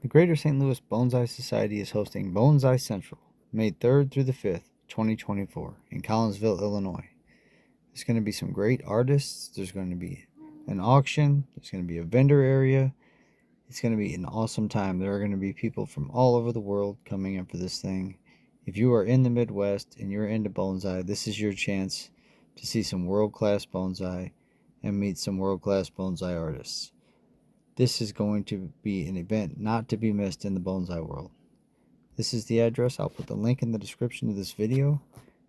The Greater St. Louis Bonsai Society is hosting Bonsai Central, May 3rd through the 5th, 2024, in Collinsville, Illinois. There's going to be some great artists. There's going to be an auction. There's going to be a vendor area. It's going to be an awesome time. There are going to be people from all over the world coming in for this thing. If you are in the Midwest and you're into bonsai, this is your chance to see some world-class bonsai and meet some world-class bonsai artists. This is going to be an event not to be missed in the bonsai world. This is the address. I'll put the link in the description of this video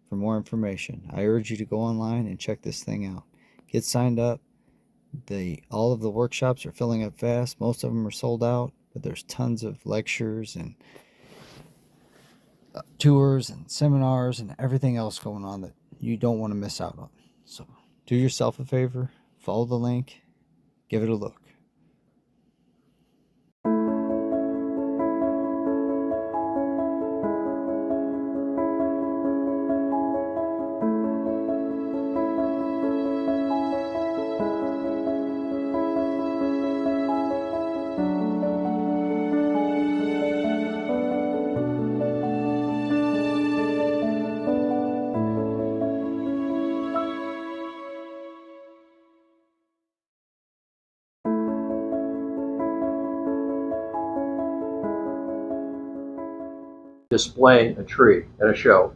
for more information. I urge you to go online and check this thing out. Get signed up. All of the workshops are filling up fast. Most of them are sold out, but there's tons of lectures and tours and seminars and everything else going on that you don't want to miss out on. So do yourself a favor, follow the link, give it a look. Display a tree at a show.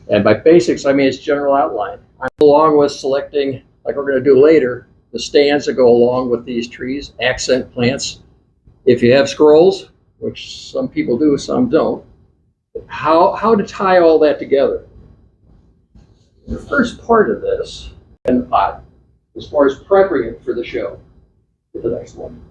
And by basics, I mean its general outline. Along with selecting, like we're going to do later, the stands that go along with these trees, accent plants. If you have scrolls, which some people do, some don't, how to tie all that together. The first part of this, and as far as prepping it for the show. Get the next one.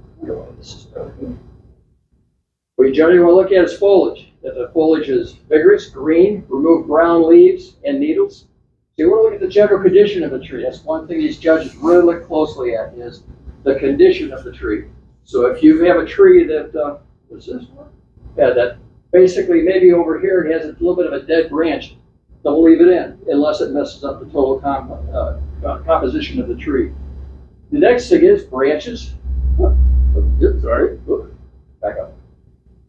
What you generally want to look at is foliage. That the foliage is vigorous, green, remove brown leaves and needles. So you want to look at the general condition of the tree. That's one thing these judges really look closely at, is the condition of the tree. So if you have a tree that, what's this one? Yeah, that basically maybe over here it has a little bit of a dead branch, don't leave it in unless it messes up the total composition of the tree. The next thing is branches. Sorry, back up.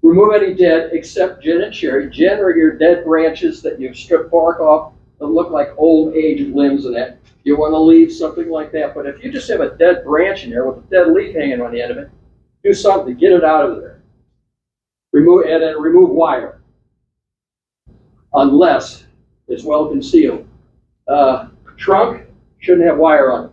Remove any dead, except gin and cherry. Gin are your dead branches that you've stripped bark off that look like old aged limbs in it. You want to leave something like that. But if you just have a dead branch in there with a dead leaf hanging on the end of it, do something, get it out of there. Remove wire, unless it's well concealed. Trunk shouldn't have wire on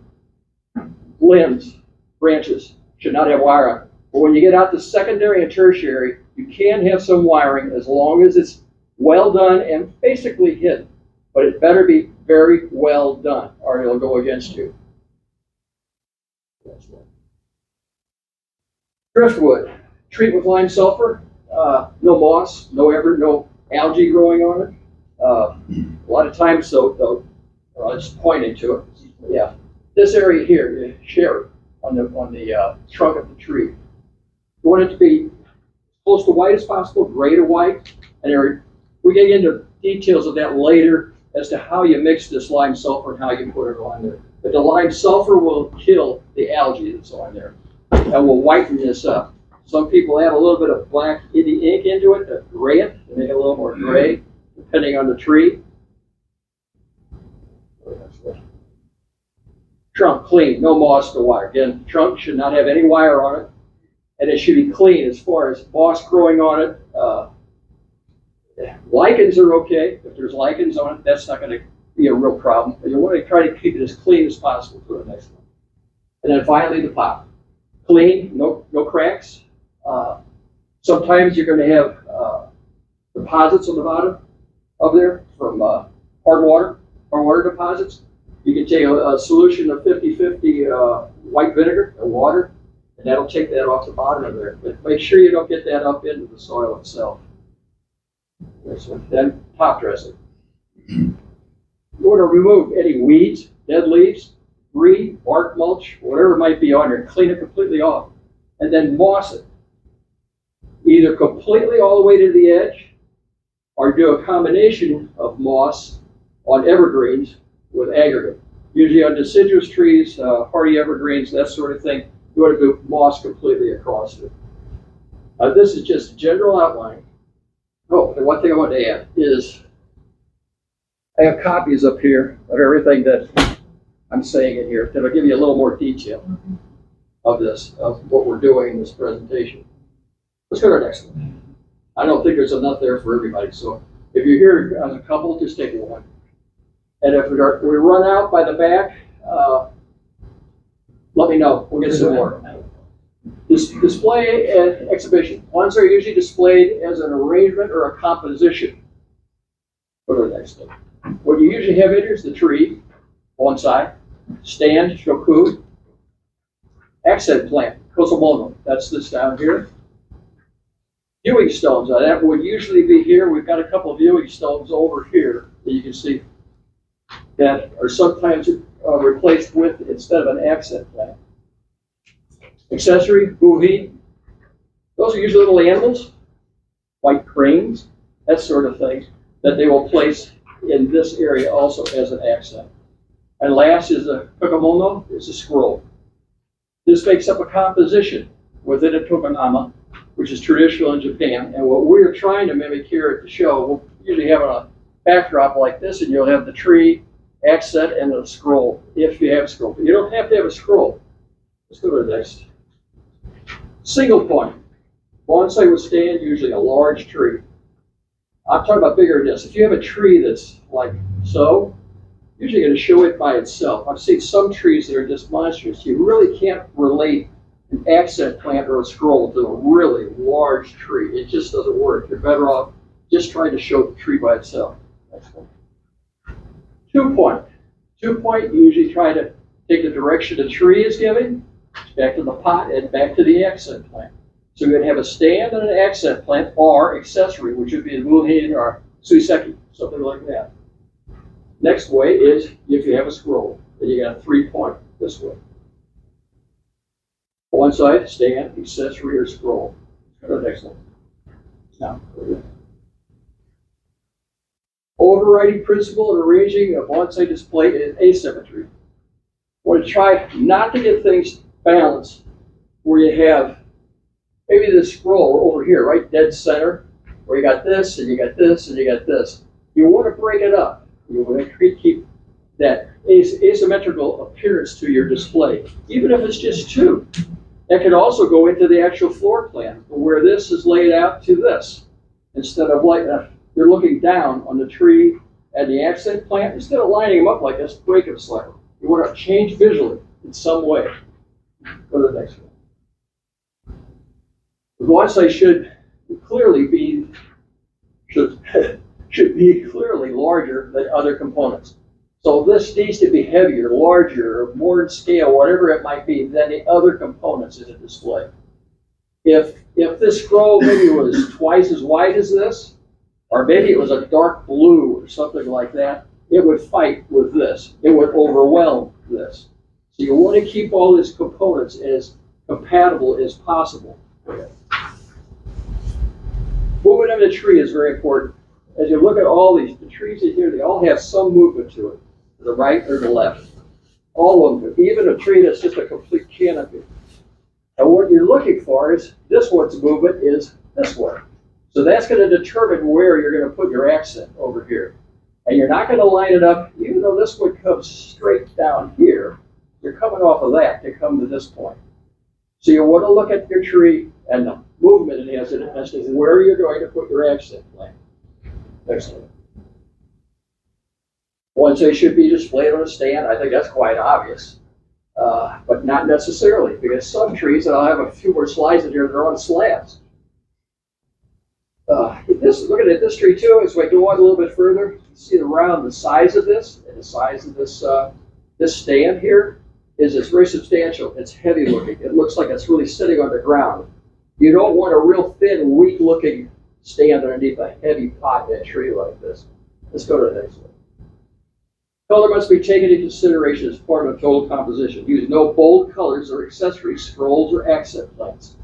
it. Limbs, branches should not have wire on it. But when you get out to secondary and tertiary, you can have some wiring as long as it's well done and basically hidden. But it better be very well done or it'll go against you. Driftwood. Treat with lime sulfur. No moss, no algae growing on it. A lot of times, though, it's pointing to it. Yeah, this area here, sherry on the trunk of the tree. You want it to be close to white as possible, gray to white, and we get into details of that later as to how you mix this lime sulfur and how you put it on there. But the lime sulfur will kill the algae that's on there and will whiten this up. Some people add a little bit of black itty ink into it to gray it, to make it a little more gray, depending on the tree. Trunk clean, no moss, no wire. Again, trunk should not have any wire on it. And it should be clean as far as moss growing on it. Lichens are okay. If there's lichens on it, that's not going to be a real problem. But you want to try to keep it as clean as possible for the next one. And then finally, the pot. Clean, no cracks. Sometimes you're going to have deposits on the bottom of there from hard water deposits. You can take a solution of 50-50 white vinegar and water, and that'll take that off the bottom of there. But make sure you don't get that up into the soil itself. Then top dressing. You want to remove any weeds, dead leaves, debris, bark mulch, whatever might be on there. Clean it completely off. And then moss it. Either completely all the way to the edge, or do a combination of moss on evergreens with aggregate. Usually on deciduous trees, hardy evergreens, that sort of thing, you want to do moss completely across it. This is just a general outline. Oh, and one thing I want to add is I have copies up here of everything that I'm saying in here that'll give you a little more detail of this, of what we're doing in this presentation. Let's go to the next one. I don't think there's enough there for everybody, so if you're here as a couple, just take one. And if we run out by the back, let me know. We'll get some more. This display and exhibition. Ones are usually displayed as an arrangement or a composition. Go to the next one. What you usually have in here is the tree, bonsai, stand, shoku, accent plant, kosomono. That's this down here. Viewing stones. Now that would usually be here. We've got a couple of viewing stones over here that you can see that are sometimes replaced with instead of an accent plant. Accessory, buhi. Those are usually little animals, white cranes, that sort of thing, that they will place in this area also as an accent. And last is a kokomono, is a scroll. This makes up a composition within a tokonama, which is traditional in Japan. And what we're trying to mimic here at the show, we'll usually have a backdrop like this, and you'll have the tree, accent, and a scroll, if you have a scroll. But you don't have to have a scroll. Let's go to the next. Single point. Bonsai would stand usually a large tree. I'm talking about bigger than this. If you have a tree that's like so, usually going to show it by itself. I've seen some trees that are just monstrous. You really can't relate an accent plant or a scroll to a really large tree. It just doesn't work. You're better off just trying to show the tree by itself. Next one. 2 point. 2 point, you usually try to take the direction the tree is giving, back to the pot and back to the accent plant. So you're going to have a stand and an accent plant or accessory, which would be a buhin or suiseki, something like that. Next way is if you have a scroll, then you got a 3 point this way. One side, stand, accessory, or scroll. Go to the next one. Now, overriding principle in arranging a bonsai display is asymmetry. Want to try not to get things balanced where you have maybe the scroll over here, right, dead center, where you got this and you got this and you got this. You want to break it up. You want to keep that asymmetrical appearance to your display, even if it's just two. That could also go into the actual floor plan, where this is laid out to this. Instead of like you're looking down on the tree and the accent plant, instead of lining them up like this, break them slightly. You want to change visually in some way. Go to the next one. The bonsai should clearly be clearly larger than other components. So this needs to be heavier, larger, or more in scale, whatever it might be, than the other components in the display. If this scroll maybe was twice as wide as this, or maybe it was a dark blue or something like that, it would fight with this. It would overwhelm this. So you want to keep all these components as compatible as possible. Movement of the tree is very important. As you look at all these, the trees in here, they all have some movement to it, to the right or the left. All of them, even a tree that's just a complete canopy. And what you're looking for is this one's movement is this way. So that's going to determine where you're going to put your accent over here. And you're not going to line it up, even though this one comes straight down here, you're coming off of that to come to this point. So you want to look at your tree and the movement it has in it as to where you're going to put your accent plant. Next one. Bonsai should be displayed on a stand. I think that's quite obvious, but not necessarily, because some trees, and I'll have a few more slides in here, they're on slabs. Looking at this tree too, as we go on a little bit further, you see around the size of this, and the size of this this stand here it's very substantial. It's heavy looking. It looks like it's really sitting on the ground. You don't want a real thin, weak looking stand underneath a heavy pot in a tree like this. Let's go to the next one. Color must be taken into consideration as part of a total composition. Use no bold colors or accessories, scrolls, or accent plants.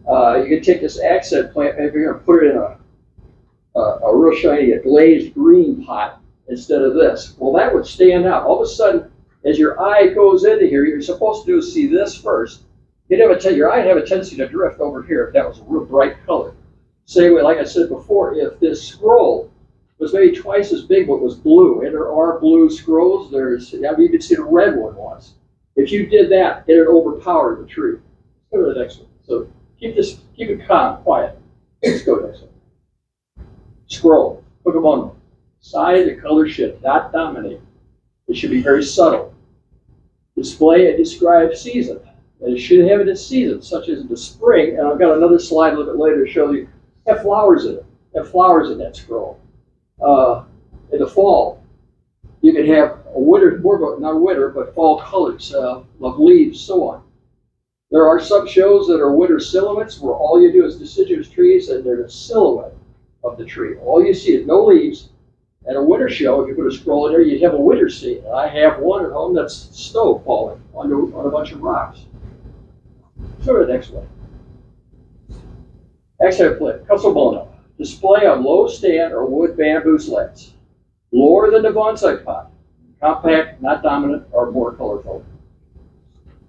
You can take this accent plant, maybe you're going to put it in a real shiny, a glazed green pot instead of this. Well, that would stand out. All of a sudden, as your eye goes into here, you're supposed to do is see this first, your eye would have a tendency to drift over here if that was a real bright color. Same way, like I said before, if this scroll was maybe twice as big but was blue, and there are blue scrolls, you can see the red one once. If you did that, it would overpower the tree. Let's go to the next one. So keep it calm, quiet. Let's go to the next one. Scroll, Pokemon. Size and color should not dominate. It should be very subtle. Display and describe season. And it should have it in seasons, such as in the spring, and I've got another slide a little bit later to show you, have flowers in it. Have flowers in that scroll. In the fall, you can have a winter, not winter, but fall colors of leaves, so on. There are some shows that are winter silhouettes where all you do is deciduous trees and they're the silhouette of the tree. All you see is no leaves. At a winter show, if you put a scroll in there, you'd have a winter scene. And I have one at home that's snow falling on a bunch of rocks. So the next one. Accent plate, Casalbono. Display on low stand or wood bamboo slats. Lower than the bonsai pot. Compact, not dominant, or more colorful.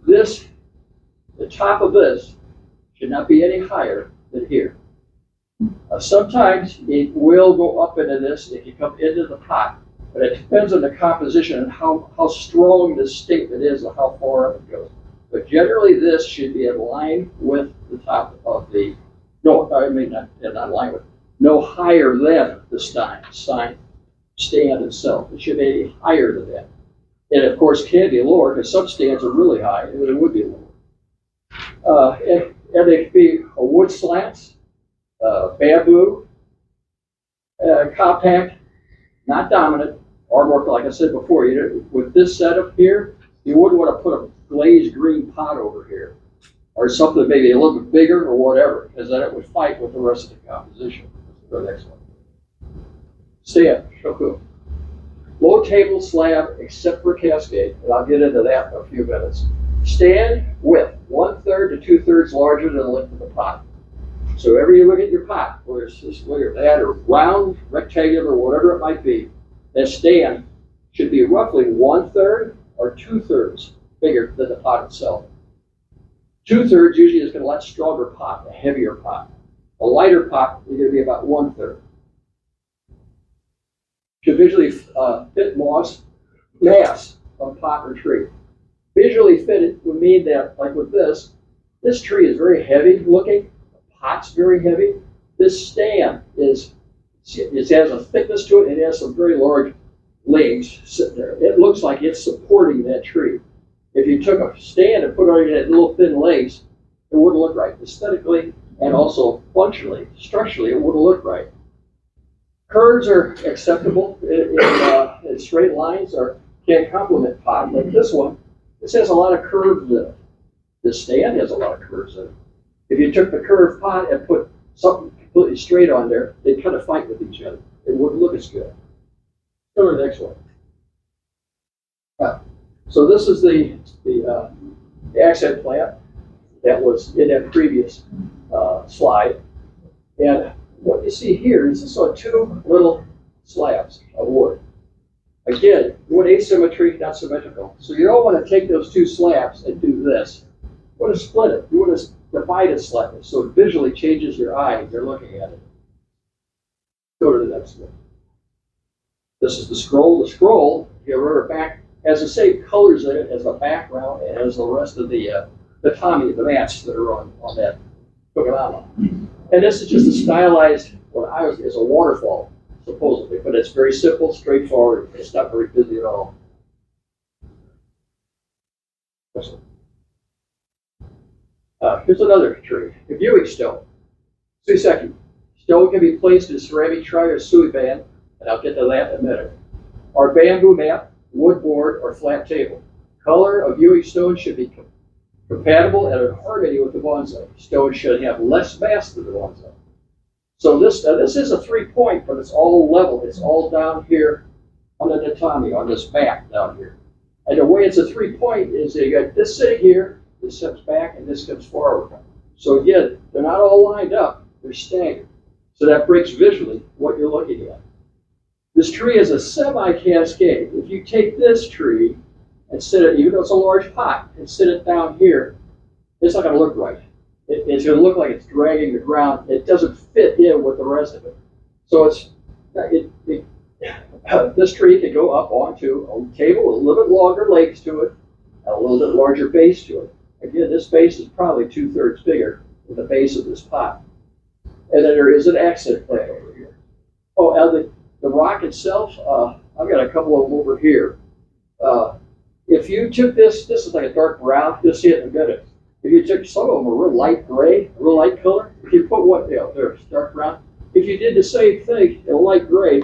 The top of this should not be any higher than here. Sometimes it will go up into this if you come into the pot, but it depends on the composition and how strong the statement is and how far up it goes. But generally, this should be in line with the top of the, no, I mean, not in line with, no higher than the stand itself. It should be higher than that. And of course, can be lower because some stands are really high and it would be lower. And they could be wood slats. Bamboo, compact, not dominant, or more, like I said before, with this setup here, you wouldn't want to put a glazed green pot over here, or something maybe a little bit bigger or whatever, because then it would fight with the rest of the composition. Let's go to the next one. Stand, shoku. Low table slab, except for cascade, and I'll get into that in a few minutes. Stand width, 1/3 to 2/3 larger than the length of the pot. So wherever you look at your pot, whether it's this way or that, or round, rectangular, whatever it might be, that stand should be roughly 1/3 or 2/3 bigger than the pot itself. 2/3 usually is a lot stronger pot, a heavier pot. A lighter pot is going to be about 1/3. Should visually fit mass of pot or tree. Visually fit it would mean that, like with this tree is very heavy looking. Pot's very heavy. This stand it has a thickness to it. It has some very large legs sitting there. It looks like it's supporting that tree. If you took a stand and put on that little thin legs, it wouldn't look right aesthetically and also functionally, structurally, it wouldn't look right. Curves are acceptable in straight lines or can complement pot. Like this one, this has a lot of curves in it. This stand has a lot of curves in it. If you took the curved pot and put something completely straight on there, they'd kind of fight with each other. It wouldn't look as good. Go to the next one. So this is the accent plant that was in that previous slide. And what you see here is just two little slabs of wood. Again, wood asymmetry, not symmetrical. So you don't want to take those two slabs and do this. You want to split it. You want to divide it slightly so it visually changes your eye as you're looking at it. Go to the next one. This is the scroll. The scroll, if you remember back, has the same colors in it as the background and as the rest of the mats that are on that Tokonama. And this is just a stylized, is a waterfall, supposedly, but it's very simple, straightforward. It's not very busy at all. Here's another tree, a viewing stone. Suiseki. Stone can be placed in a ceramic tray or suiban, and I'll get to that in a minute. Or bamboo mat, wood board, or flat table. Color of viewing stone should be compatible and in harmony with the bonsai. Stone should have less mass than the bonsai. So this is a 3-point, but it's all level. It's all down here on the tatami, on this back down here. And the way it's a 3-point is you got this sitting here, this comes back, and this comes forward. So again, they're not all lined up, they're staggered. So that breaks visually what you're looking at. This tree is a semi-cascade. If you take this tree and sit it, even though it's a large pot, and sit it down here, it's not going to look right. It's going to look like it's dragging the ground. It doesn't fit in with the rest of it. So this tree can go up onto a table with a little bit longer legs to it, and a little bit larger base to it. Again, this base is probably 2/3 bigger than the base of this pot. And then there is an accent plant over here. Oh, and the rock itself, I've got a couple of them over here. If you took this is like a dark brown, you'll see it in a minute. If you took some of them a real light gray, real light color, if you put one, there's dark brown. If you did the same thing in a light gray,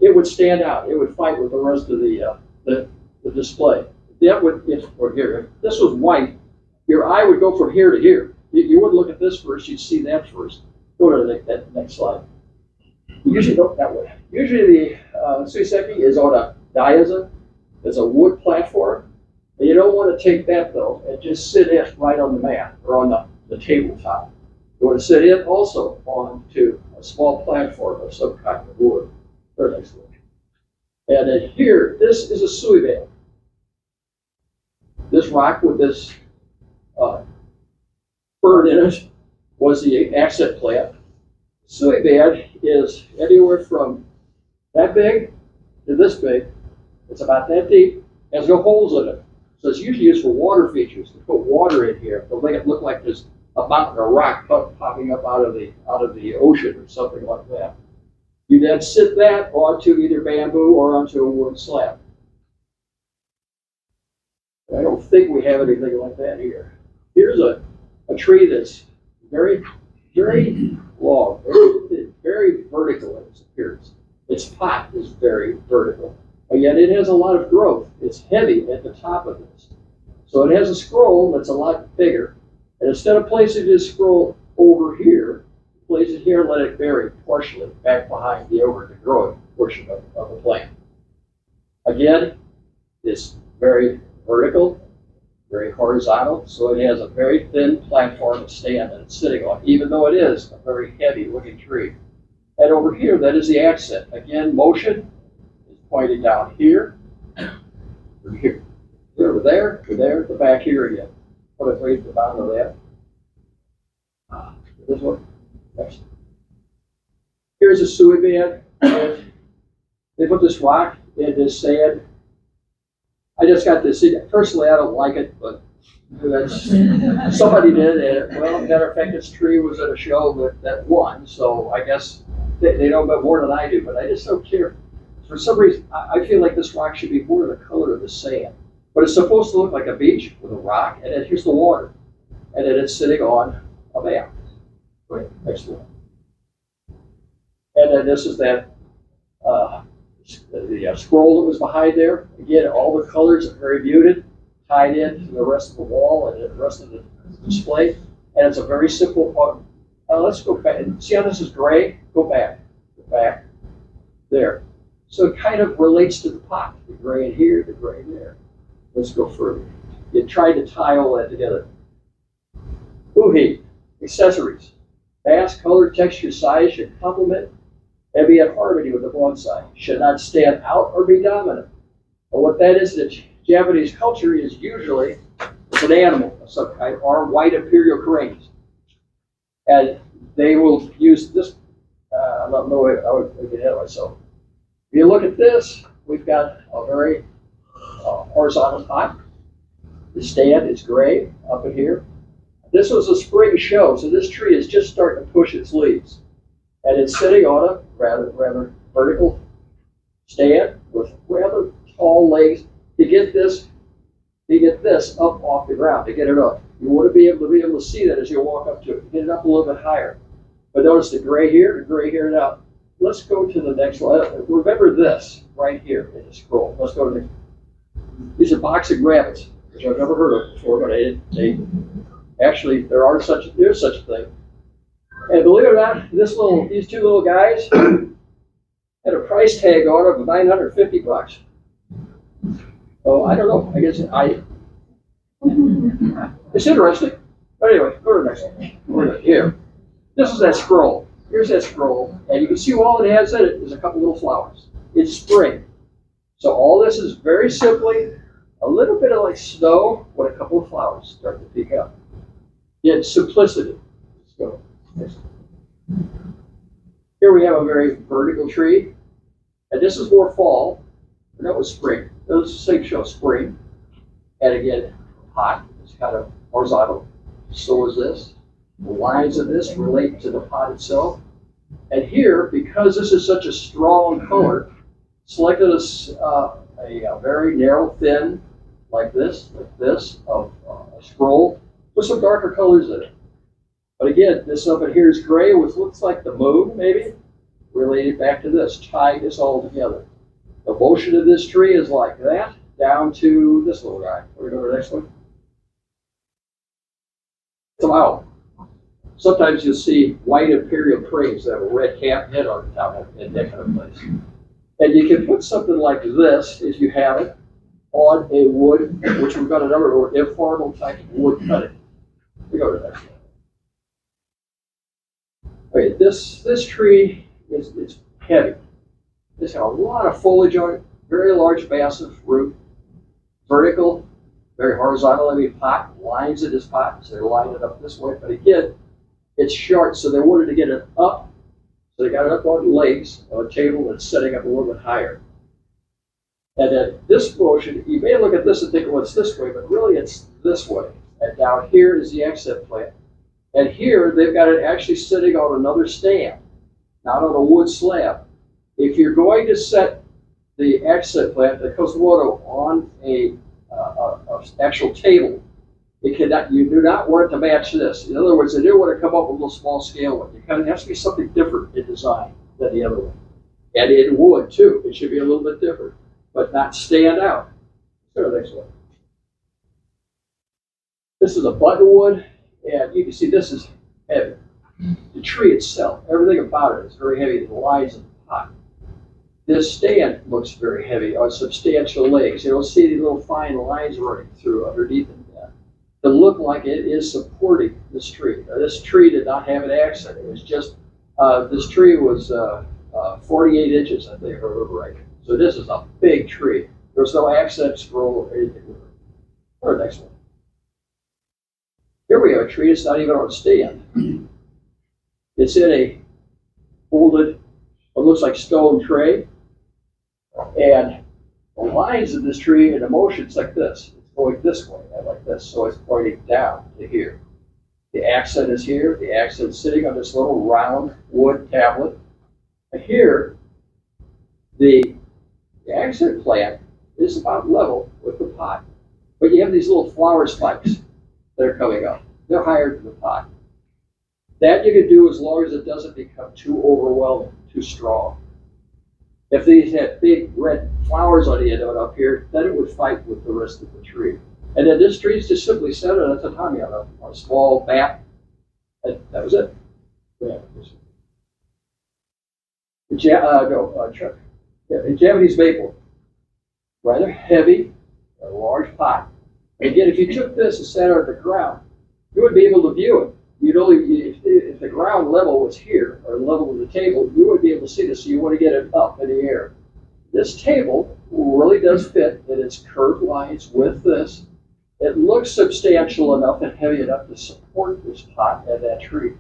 it would stand out. It would fight with the rest of the display. That would, or here, if this was white, your eye would go from here to here. You wouldn't look at this first, you'd see that first. Go to that next slide. Usually go that way. Usually the suiseki is on a diaza. It's a wood platform. And you don't want to take that though and just sit it right on the mat or on the tabletop. You want to sit it also onto a small platform of some kind of wood. Or next one. And then here, this is a suiband. This rock with this bird in it was the accent plant. Suiband is anywhere from that big to this big. It's about that deep. Has no holes in it. So it's usually used for water features. To put water in here to make it look like there's a mountain or rock popping up out of the ocean or something like that. You then sit that onto either bamboo or onto a wood slab. I don't think we have anything like that here. Here's a tree that's very, very long, very vertical in its appearance. Its pot is very vertical, but yet it has a lot of growth. It's heavy at the top of this. So it has a scroll that's a lot bigger. And instead of placing this scroll over here, place it here and let it bury partially back behind the growing portion of the plant. Again, it's very vertical, very horizontal, so it has a very thin platform to stand that it's sitting on, even though it is a very heavy looking tree. And over here, that is the accent. Again, motion is pointing down here, here, over there, the back here again. Put it right at the bottom of that. This one. Next. Here's a suiband. They put this rock in this sand. I just got this. Personally, I don't like it, but that's somebody did. And well, matter of fact, this tree was at a show that won, so I guess they know about more than I do. But I just don't care. For some reason, I feel like this rock should be more the color of the sand. But it's supposed to look like a beach with a rock, and then here's the water, and then it's sitting on a mat. Right, next one. And then this is that the scroll that was behind there. Again, all the colors are very muted, tied in to the rest of the wall and the rest of the display. And it's a very simple part. Let's go back. See how this is gray? Go back. There. So it kind of relates to the pot. The gray in here, the gray in there. Let's go further. You try to tie all that together. Uhi, accessories. Mass, color, texture, size should complement and be in harmony with the bonsai. Should not stand out or be dominant. And what that is, the Japanese culture is usually it's an animal of some kind, or white imperial cranes. And they will use this. I don't know, I would get ahead of myself. If you look at this, we've got a very horizontal pot. The stand is gray up in here. This was a spring show, so this tree is just starting to push its leaves. And it's sitting on a rather vertical stand with rather tall legs to get this up off the ground, to get it up. You want to be able to see that as you walk up to it, get it up a little bit higher. But notice the gray here, now. Let's go to the next one. Remember this right here in the scroll. Let's go to these are boxing rabbits, which I've never heard of before, but actually there's such a thing. And believe it or not, these two little guys had a price tag on them of $950. Oh, I don't know. I guess it's interesting. But anyway, go to the next one. Here. This is that scroll. Here's that scroll, and you can see all it has in it is a couple little flowers. It's spring. So all this is very simply a little bit of like snow with a couple of flowers start to peek up. Yet simplicity. Let's go. Here we have a very vertical tree, and this is more fall, and that was spring. That was the same show, spring. And again, pot is kind of horizontal. So is this. The lines of this relate to the pot itself. And here, because this is such a strong color, selected a very narrow, thin, like this, of a scroll with some darker colors in it. But again, this up in here is gray, which looks like the moon, maybe, related back to this, tying this all together. The motion of this tree is like that, down to this little guy. We're going to go to the next one. Wow. Sometimes you'll see white imperial cranes that have a red cap head on the top in that kind of place. And you can put something like this, if you have it, on a wood, which we've got a number of informal type of wood cutting. We go to the next one. Okay, this tree is heavy. It's got a lot of foliage on it, very large, massive root, vertical, very horizontal. I mean, pot lines in this pot, so they line it up this way. But again, it's short, so they wanted to get it up. So they got it up on legs on a table that's setting up a little bit higher. And then this motion, you may look at this and think, well, it's this way, but really it's this way. And down here is the accent plant. And here they've got it actually sitting on another stand, not on a wood slab. If you're going to set the accent plant, the Kosovo, on a actual table, it cannot, you do not want it to match this. In other words, they do want to come up with a little small scale one. It kind of has to be something different in design than the other one. And in wood, too. It should be a little bit different, but not stand out. Let's go to the next one. This is a buttonwood, and you can see this is heavy. The tree itself, everything about it is very heavy. The lines of the pot. This stand looks very heavy on substantial legs. You don't see these little fine lines running through underneath it. To look like it is supporting this tree. Now, this tree did not have an accent. It was just, this tree was 48 inches, I think, if I remember right. So this is a big tree. There's no accent scroll or anything with it. Or the next one. Here we have a tree that's not even on a stand. It's in a folded, what looks like stone tray. And the lines of this tree and the motion's like this. Going this way, like this, so it's pointing down to here. The accent is here, the accent's sitting on this little round wood tablet. And here, the accent plant is about level with the pot. But you have these little flower spikes that are coming up. They're higher than the pot. That you can do as long as it doesn't become too overwhelming, too strong. If these had big red flowers on the end of it up here, then it would fight with the rest of the tree. And then this tree is just simply set on a tatami on a small mat, and that was it. Yeah. The Japanese maple, rather heavy, a large pot. And again, if you took this and sat it on the ground, you would be able to view it. You'd only, if the ground level was here, or level with the table, you would be able to see this, so you want to get it up in the air. This table really does fit in its curved lines with this. It looks substantial enough and heavy enough to support this pot and that tree.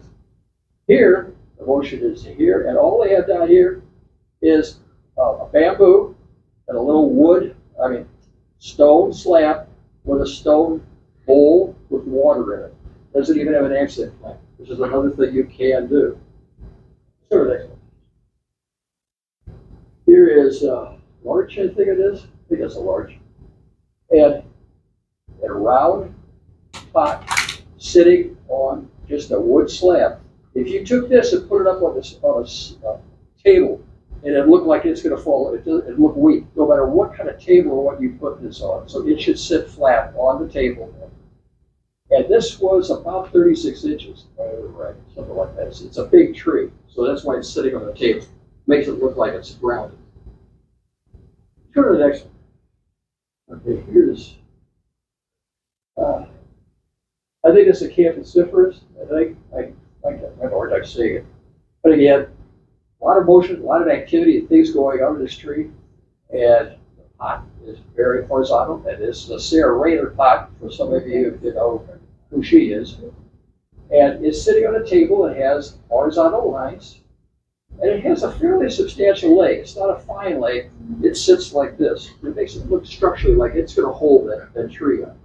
Here, the motion is here, and all they have down here is a bamboo and a little wood, stone slab with a stone bowl with water in it. Doesn't even have an accent plant, which is another thing you can do. Sure, next one. Here is larch, I think it is. I think it's a larch. And a round pot sitting on just a wood slab. If you took this and put it up on a table, and it looked like it's going to fall, it looked weak, no matter what kind of table or what you put this on. So it should sit flat on the table. And this was about 36 inches, right? Something like that. It's a big tree, so that's why it's sitting on the table. Makes it look like it's grounded. Go to the next one. Okay, here's, I think it's a Campiciferous. I have a hard time saying it. But again, a lot of motion, a lot of activity and things going on in this tree. And the pot is very horizontal. And this is a Sarah Rayner pot, for some of you if you know who she is. And it's sitting on a table that has horizontal lines, and it has a fairly substantial leg. It's not a fine leg. It sits like this. It makes it look structurally like it's going to hold that tree up.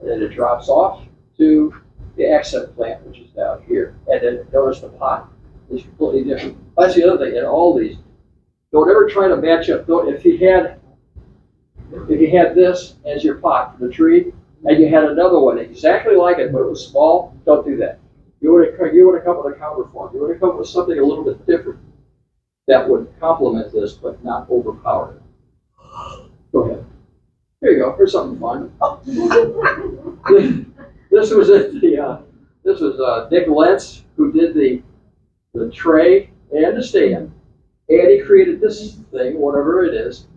And then it drops off to the accent plant, which is down here. And then notice the pot is completely different. That's the other thing. In all these, don't ever try to match up. If you had this as your pot for the tree, and you had another one exactly like it, but it was small, don't do that. You want to come with a counterform. You want to come with something a little bit different that would complement this, but not overpower it. Go ahead. Here you go. Here's something fun. This was Nick Lentz who did the tray and the stand, and he created this thing, whatever it is.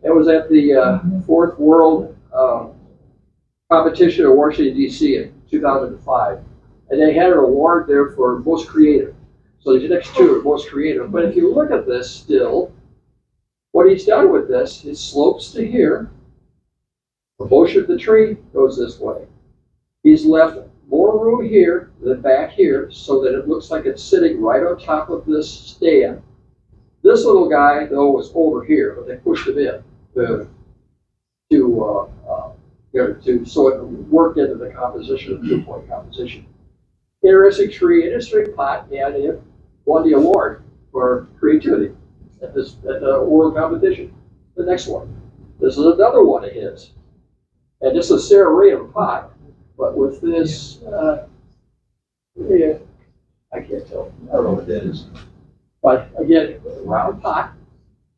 It was at the Fourth World Competition in Washington, D.C. in 2005. And they had an award there for most creative. So the next two are most creative. But if you look at this still, what he's done with this, it slopes to here. The motion of the tree goes this way. He's left more room here than back here so that it looks like it's sitting right on top of this stand. This little guy, though, was over here, but they pushed him in so it worked into the composition of the 2-point composition. Interesting tree, interesting pot, and it won the award for creativity at the world competition. The next one. This is another one of his. And this is a serratum pot, but with this, yeah, I can't tell. I don't know what that is. But again, round pot.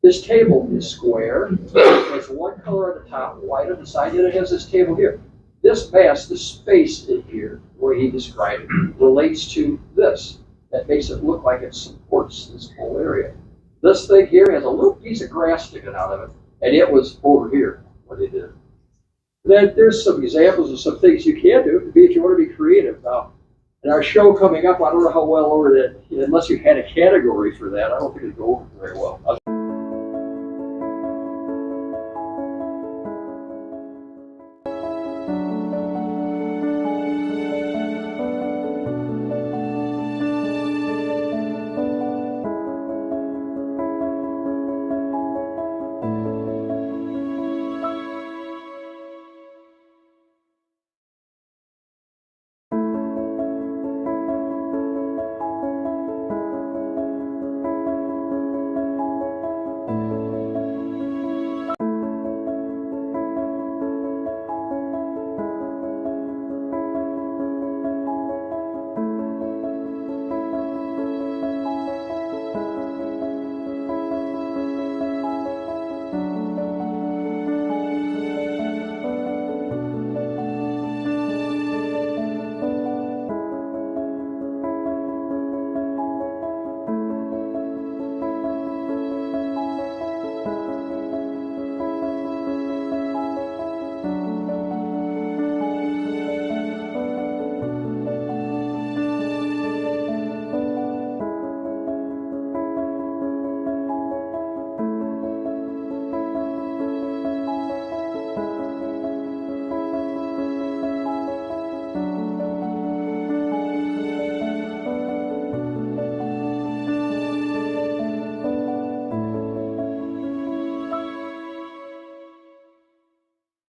This table is square. It has one color on the top, white on the side, and it has this table here. This mass, this space in here, where he described it, relates to this. That makes it look like it supports this whole area. This thing here has a little piece of grass sticking out of it, and it was over here when they did it. Then there's some examples of some things you can do if you want to be creative. Now, in our show coming up, I don't know how well over that, unless you had a category for that, I don't think it'd go over very well.